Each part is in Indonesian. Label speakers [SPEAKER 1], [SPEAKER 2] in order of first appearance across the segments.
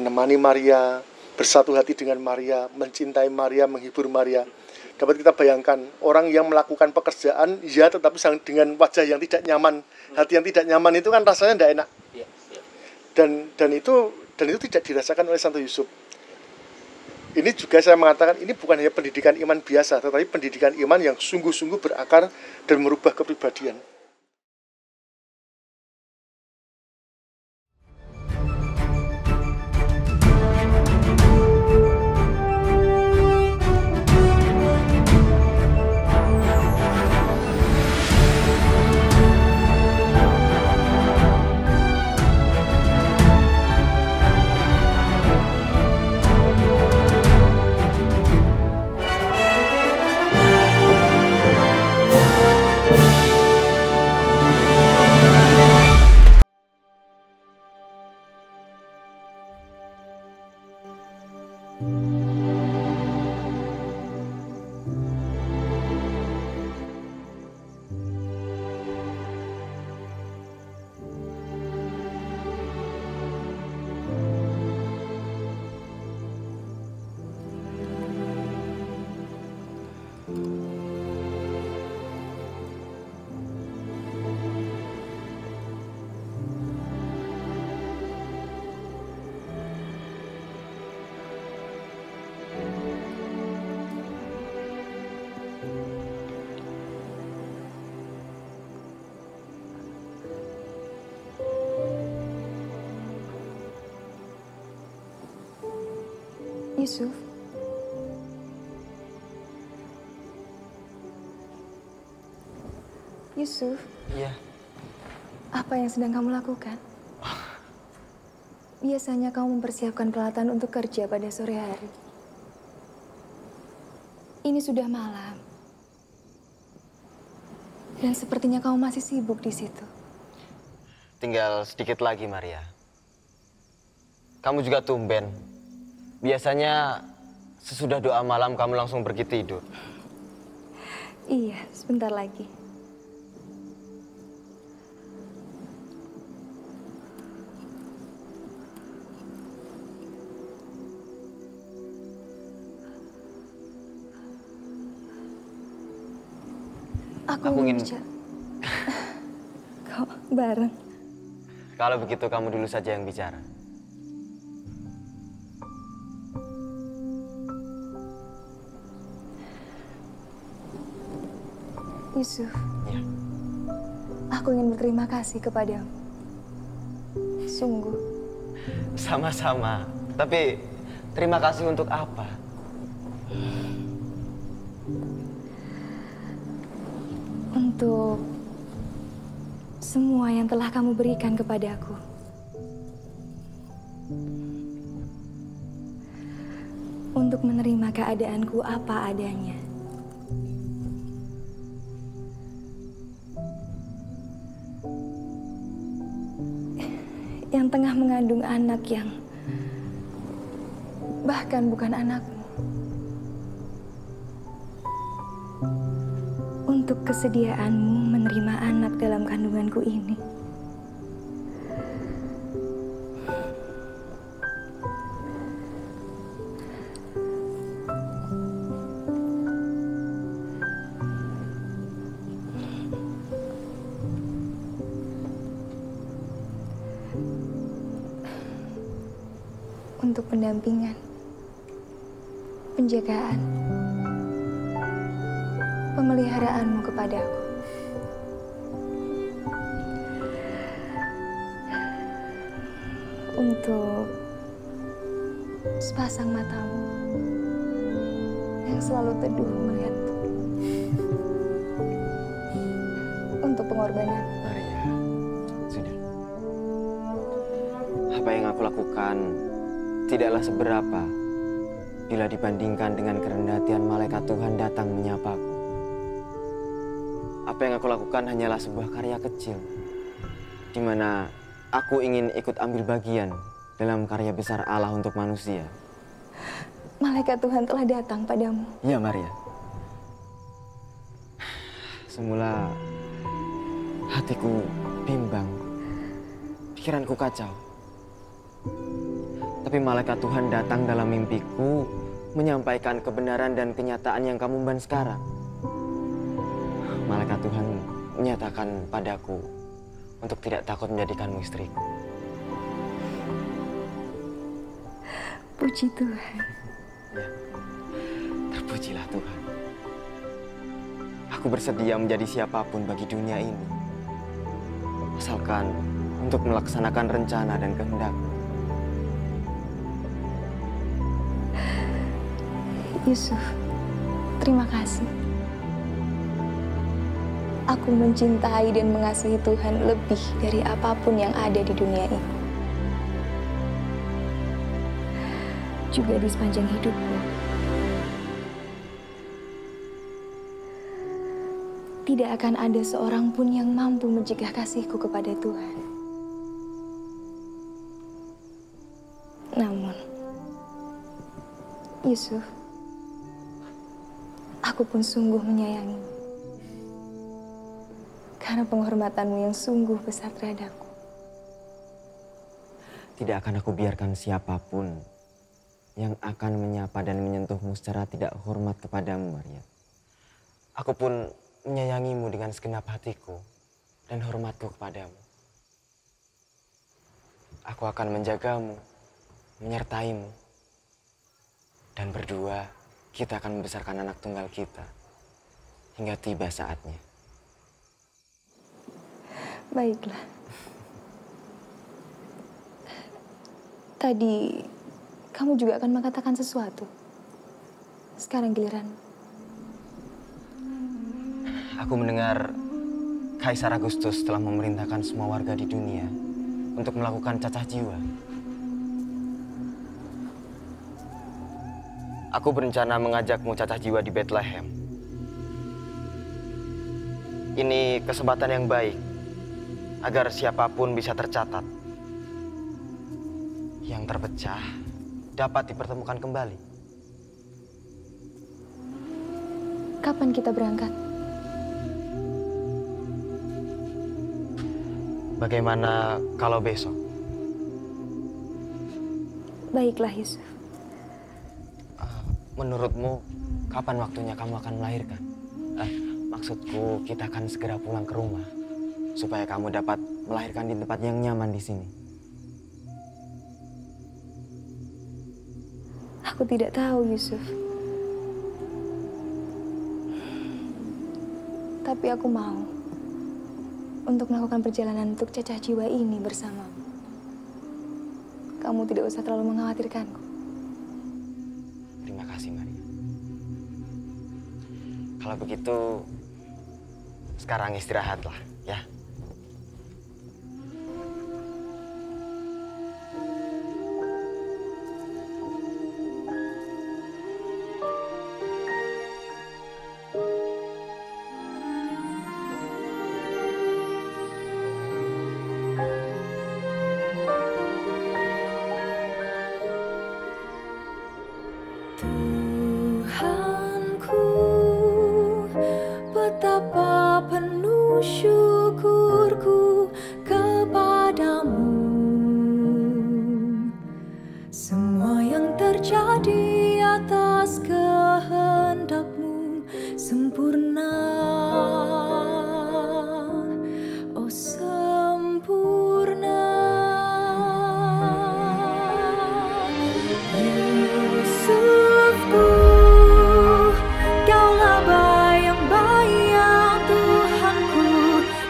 [SPEAKER 1] menemani Maria, bersatu hati dengan Maria, mencintai Maria, menghibur Maria. Dapat kita bayangkan orang yang melakukan pekerjaan ya tetapi dengan wajah yang tidak nyaman, hati yang tidak nyaman itu kan rasanya tidak enak. Dan itu tidak dirasakan oleh Santo Yusuf. Ini juga saya mengatakan ini bukan hanya pendidikan iman biasa, tetapi pendidikan iman yang sungguh-sungguh berakar dan merubah kepribadian.
[SPEAKER 2] Yusuf. Yusuf.
[SPEAKER 3] Iya.
[SPEAKER 2] Apa yang sedang kamu lakukan? Biasanya kamu mempersiapkan peralatan untuk kerja pada sore hari. Ini sudah malam. Dan sepertinya kamu masih sibuk di situ.
[SPEAKER 3] Tinggal sedikit lagi, Maria. Kamu juga tumben. Biasanya sesudah doa malam kamu langsung pergi tidur.
[SPEAKER 2] Iya, sebentar lagi. Aku ingin bicara. Kok bareng?
[SPEAKER 3] Kalau begitu kamu dulu saja yang bicara.
[SPEAKER 2] Yusuf,
[SPEAKER 3] ya.
[SPEAKER 2] Aku ingin berterima kasih kepadamu. Sungguh.
[SPEAKER 3] Sama-sama. Tapi terima kasih untuk apa?
[SPEAKER 2] Untuk semua yang telah kamu berikan kepadaku. Untuk menerima keadaanku apa adanya. Yang tengah mengandung anak yang bahkan bukan anakmu. Untuk kesediaanmu menerima anak dalam kandunganku ini. Untuk pendampingan, penjagaan, pemeliharaanmu kepadaku. Untuk sepasang matamu yang selalu teduh melihatku. Untuk pengorbanan.
[SPEAKER 3] Maria, sudah. Apa yang aku lakukan tidaklah seberapa bila dibandingkan dengan kerendahan hatian malaikat Tuhan datang menyapaku. Apa yang aku lakukan hanyalah sebuah karya kecil, di mana aku ingin ikut ambil bagian dalam karya besar Allah untuk manusia.
[SPEAKER 2] Malaikat Tuhan telah datang padamu.
[SPEAKER 3] Iya, Maria. Semula hatiku bimbang, pikiranku kacau. Tapi Tapi malaikat Tuhan datang dalam mimpiku menyampaikan kebenaran dan kenyataan yang kamu emban sekarang. Malaikat Tuhan menyatakan padaku untuk tidak takut menjadikanmu istriku.
[SPEAKER 2] Puji Tuhan.
[SPEAKER 3] Ya, terpujilah Tuhan. Aku bersedia menjadi siapapun bagi dunia ini, asalkan untuk melaksanakan rencana dan kehendak-Mu.
[SPEAKER 2] Yusuf, terima kasih. Aku mencintai dan mengasihi Tuhan lebih dari apapun yang ada di dunia ini. Juga di sepanjang hidupku. Tidak akan ada seorang pun yang mampu mencegah kasihku kepada Tuhan. Namun, Yusuf, aku pun sungguh menyayangimu. Karena penghormatanmu yang sungguh besar terhadapku.
[SPEAKER 3] Tidak akan aku biarkan siapapun yang akan menyapa dan menyentuhmu secara tidak hormat kepadamu, Maria. Aku pun menyayangimu dengan segenap hatiku dan hormatku kepadamu. Aku akan menjagamu, menyertaimu, dan berdua kita akan membesarkan anak tunggal kita hingga tiba saatnya.
[SPEAKER 2] Baiklah. Tadi kamu juga akan mengatakan sesuatu. Sekarang giliran.
[SPEAKER 3] Aku mendengar Kaisar Agustus telah memerintahkan semua warga di dunia untuk melakukan cacah jiwa. Aku berencana mengajakmu cacah jiwa di Bethlehem. Ini kesempatan yang baik agar siapapun bisa tercatat. Yang terpecah dapat dipertemukan kembali.
[SPEAKER 2] Kapan kita berangkat?
[SPEAKER 3] Bagaimana kalau besok?
[SPEAKER 2] Baiklah, Yusuf.
[SPEAKER 3] Menurutmu, kapan waktunya kamu akan melahirkan? Maksudku, kita akan segera pulang ke rumah supaya kamu dapat melahirkan di tempat yang nyaman di sini.
[SPEAKER 2] Aku tidak tahu, Yusuf. Tapi aku mau untuk melakukan perjalanan untuk cacah jiwa ini bersamamu. Kamu tidak usah terlalu mengkhawatirkanku.
[SPEAKER 3] Terima kasih, Maria. Kalau begitu, sekarang istirahatlah, ya.
[SPEAKER 2] Tuhanku, betapa penuh syukurku kepadamu. Semua yang terjadi atas kehendak-Mu sempurna. Oh, sempurna. Yusufku, Kaulah bayang-bayang Tuhanku,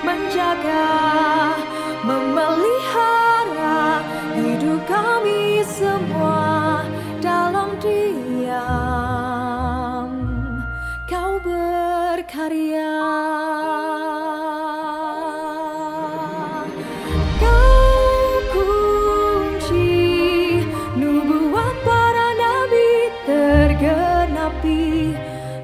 [SPEAKER 2] menjaga, memelihara hidup kami semua dalam diam. Kau berkarya. Kau kunci nubuat para nabi tergenapi.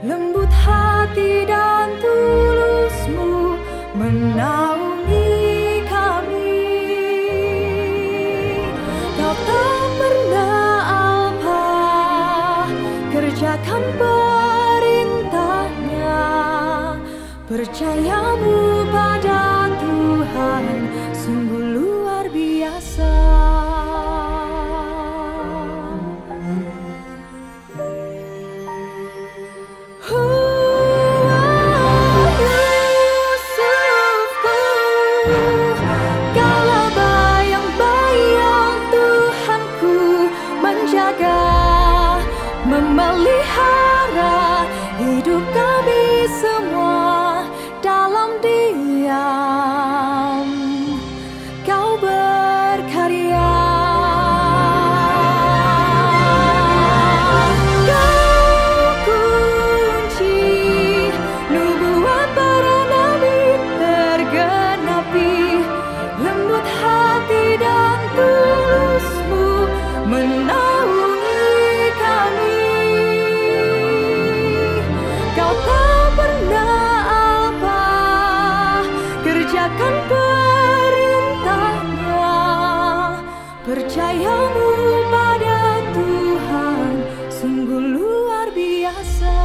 [SPEAKER 2] Lembut hati dan tulusmu menaungi kami. Kau tak pernah apa, kerjakan perintahnya. Percayamu pada Tuhan sungguh luar biasa. menaungi kami. Kau tak pernah apa, kerjakan perintahnya. Percayamu pada Tuhan sungguh luar biasa.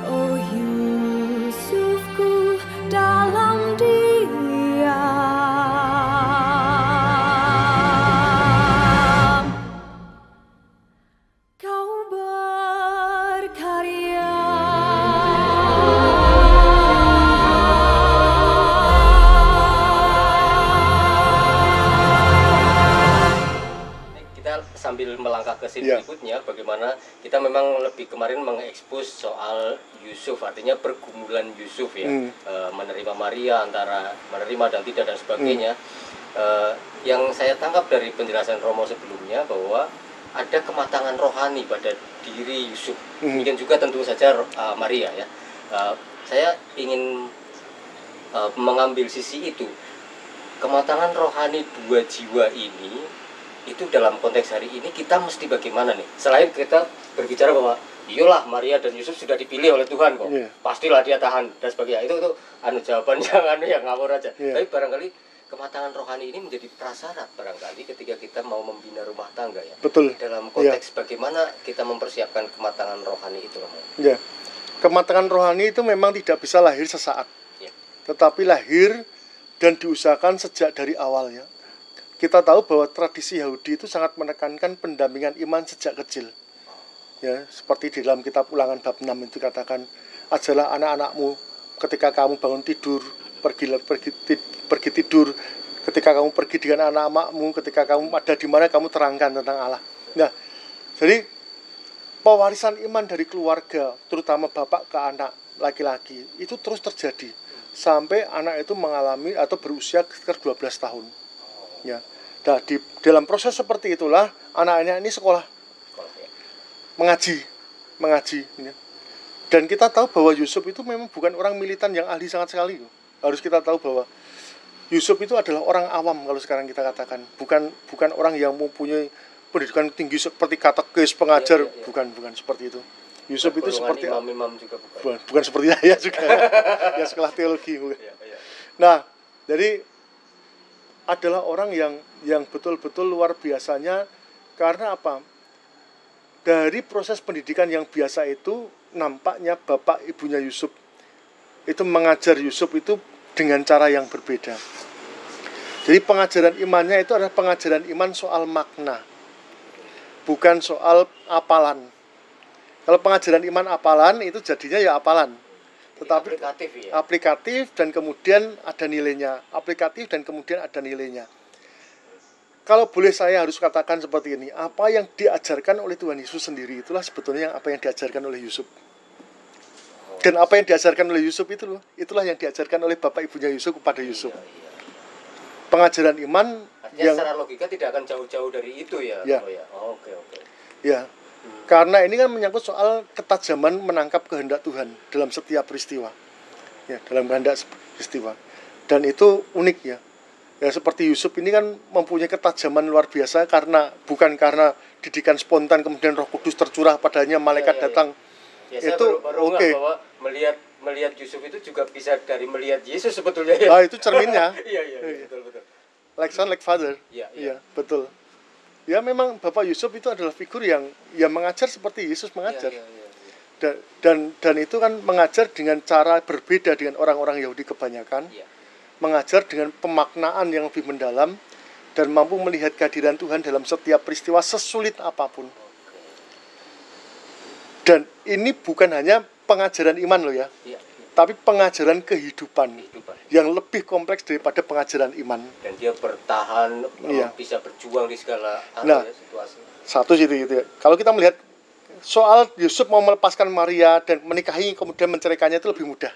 [SPEAKER 2] Oh Yusufku dalam diam, kau berkarya.
[SPEAKER 4] Kita sambil melangkah ke scene berikutnya, bagaimana kita memang lebih kemarin mengekspos soal Yusuf, artinya pergumulan Yusuf ya, menerima Maria, antara menerima dan tidak dan sebagainya. Yang saya tangkap dari penjelasan Romo sebelumnya bahwa ada kematangan rohani pada diri Yusuf, demikian juga tentu saja Maria ya. Saya ingin mengambil sisi itu, kematangan rohani dua jiwa ini, itu dalam konteks hari ini kita mesti bagaimana nih? Selain kita berbicara bahwa iyalah Maria dan Yusuf sudah dipilih oleh Tuhan kok, pastilah dia tahan dan sebagainya. Itu jawaban yang ngawur aja. Tapi barangkali kematangan rohani ini menjadi prasyarat barangkali ketika kita mau membina rumah tangga ya.
[SPEAKER 1] Betul.
[SPEAKER 4] Dalam konteks bagaimana kita mempersiapkan kematangan rohani itu, Romo.
[SPEAKER 1] Ya. Kematangan rohani itu memang tidak bisa lahir sesaat.
[SPEAKER 4] Ya.
[SPEAKER 1] Tetapi lahir dan diusahakan sejak dari awal ya. Kita tahu bahwa tradisi Yahudi itu sangat menekankan pendampingan iman sejak kecil. Ya, seperti di dalam kitab Ulangan bab 6 itu katakan, ajalah anak-anakmu ketika kamu bangun tidur, pergi tidur, ketika kamu pergi dengan anak-anakmu, ketika kamu ada di mana kamu terangkan tentang Allah. Nah, jadi pewarisan iman dari keluarga, terutama bapak ke anak laki-laki, itu terus terjadi sampai anak itu mengalami atau berusia sekitar 12 tahun. Ya. Nah, di dalam proses seperti itulah anak-anak ini sekolah, mengaji ya. Dan kita tahu bahwa Yusuf itu memang bukan orang militan yang ahli sangat sekali. Harus kita tahu bahwa Yusuf itu adalah orang awam kalau sekarang kita katakan, bukan orang yang mempunyai pendidikan tinggi seperti katekis, pengajar, bukan seperti itu. Yusuf itu seperti
[SPEAKER 4] imam juga
[SPEAKER 1] bukan seperti saya juga ya sekolah teologi bukan. Nah, jadi adalah orang yang betul-betul luar biasanya. Karena apa? Dari proses pendidikan yang biasa itu nampaknya bapak ibunya Yusuf itu mengajar Yusuf itu dengan cara yang berbeda. Jadi pengajaran imannya itu adalah pengajaran iman soal makna, bukan soal apalan. Kalau pengajaran iman apalan itu jadinya ya apalan, tetapi aplikatif dan kemudian ada nilainya, aplikatif dan kemudian ada nilainya. Kalau boleh saya harus katakan seperti ini, apa yang diajarkan oleh Tuhan Yesus sendiri itulah sebetulnya apa yang diajarkan oleh Yusuf. Dan apa yang diajarkan oleh Yusuf itulah yang diajarkan oleh bapak ibunya Yusuf kepada Yusuf. Pengajaran iman
[SPEAKER 4] artinya yang secara logika tidak akan jauh-jauh dari itu ya. Oke.
[SPEAKER 1] Ya. Karena ini kan menyangkut soal ketajaman menangkap kehendak Tuhan dalam setiap peristiwa. Ya, dalam kehendak peristiwa. Dan itu unik ya. Ya seperti Yusuf ini kan mempunyai ketajaman luar biasa bukan karena didikan spontan kemudian Roh Kudus tercurah padanya, malaikat datang.
[SPEAKER 4] Ya, itu baru bahwa melihat Yusuf itu juga bisa dari melihat Yesus sebetulnya ya.
[SPEAKER 1] Ah, itu cerminnya.
[SPEAKER 4] Iya, betul.
[SPEAKER 1] Like son, like father. Iya, betul. Ya memang Bapak Yusuf itu adalah figur yang mengajar seperti Yesus mengajar. Dan itu kan mengajar dengan cara berbeda dengan orang-orang Yahudi kebanyakan. Mengajar dengan pemaknaan yang lebih mendalam dan mampu melihat kehadiran Tuhan dalam setiap peristiwa sesulit apapun. Dan ini bukan hanya pengajaran iman loh ya. Tapi pengajaran kehidupan yang lebih kompleks daripada pengajaran iman.
[SPEAKER 4] Dan dia bertahan, bisa berjuang di segala situasi.
[SPEAKER 1] Satu itu ya. Kalau kita melihat soal Yusuf mau melepaskan Maria dan menikahi kemudian menceraikannya itu lebih mudah.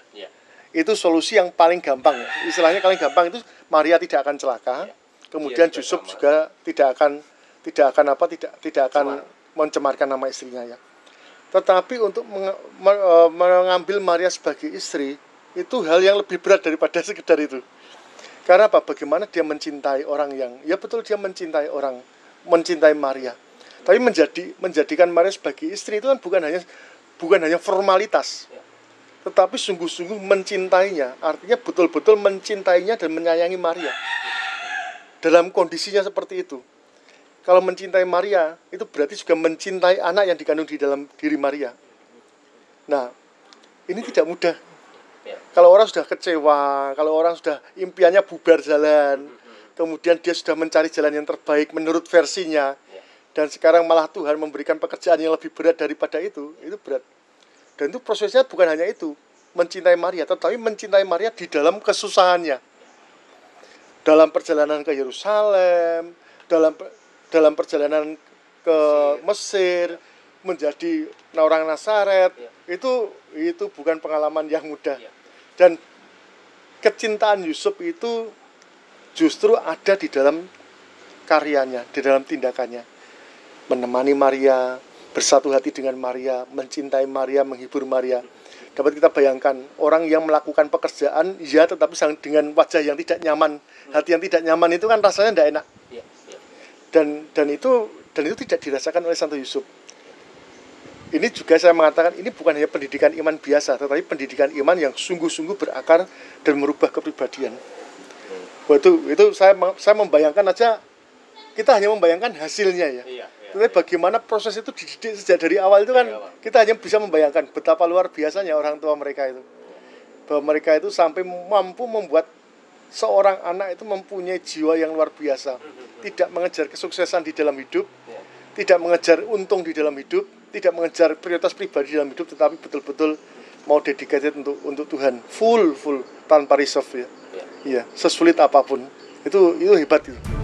[SPEAKER 1] Itu solusi yang paling gampang. Istilahnya paling gampang itu Maria tidak akan celaka. Kemudian Yusuf juga tidak akan mencemarkan nama istrinya ya. Tetapi untuk mengambil Maria sebagai istri itu hal yang lebih berat daripada sekedar itu. Karena apa? Bagaimana dia mencintai orang yang, ya betul dia mencintai orang, mencintai Maria. Tapi menjadikan Maria sebagai istri itu kan bukan hanya formalitas, tetapi sungguh-sungguh mencintainya. Artinya betul-betul mencintainya dan menyayangi Maria. Dalam kondisinya seperti itu. Kalau mencintai Maria, itu berarti juga mencintai anak yang dikandung di dalam diri Maria. Nah, ini tidak mudah. Kalau orang sudah kecewa, kalau orang sudah impiannya bubar jalan, kemudian dia sudah mencari jalan yang terbaik menurut versinya, dan sekarang malah Tuhan memberikan pekerjaan yang lebih berat daripada itu berat. Dan itu prosesnya bukan hanya itu, mencintai Maria, tetapi mencintai Maria di dalam kesusahannya. Dalam perjalanan ke Yerusalem, dalam perjalanan ke Mesir, menjadi orang Nazaret, itu bukan pengalaman yang mudah. Dan kecintaan Yusuf itu justru ada di dalam karyanya, di dalam tindakannya. Menemani Maria, bersatu hati dengan Maria, mencintai Maria, menghibur Maria. Dapat kita bayangkan, orang yang melakukan pekerjaan, ya tetapi dengan wajah yang tidak nyaman, hati yang tidak nyaman itu kan rasanya tidak enak. Dan itu tidak dirasakan oleh Santo Yusuf. Ini juga saya mengatakan, ini bukan hanya pendidikan iman biasa, tetapi pendidikan iman yang sungguh-sungguh berakar dan merubah kepribadian. Itu saya membayangkan aja, kita hanya membayangkan hasilnya ya. Tetapi bagaimana proses itu dididik sejak dari awal itu kan, kita hanya bisa membayangkan betapa luar biasanya orang tua mereka itu. Bahwa mereka itu sampai mampu membuat seorang anak itu mempunyai jiwa yang luar biasa. Tidak mengejar kesuksesan di dalam hidup, tidak mengejar untung di dalam hidup, tidak mengejar prioritas pribadi dalam hidup, tetapi betul-betul mau dedicated untuk Tuhan, full tanpa reserve ya. Iya, sesulit apapun. Itu hebat itu.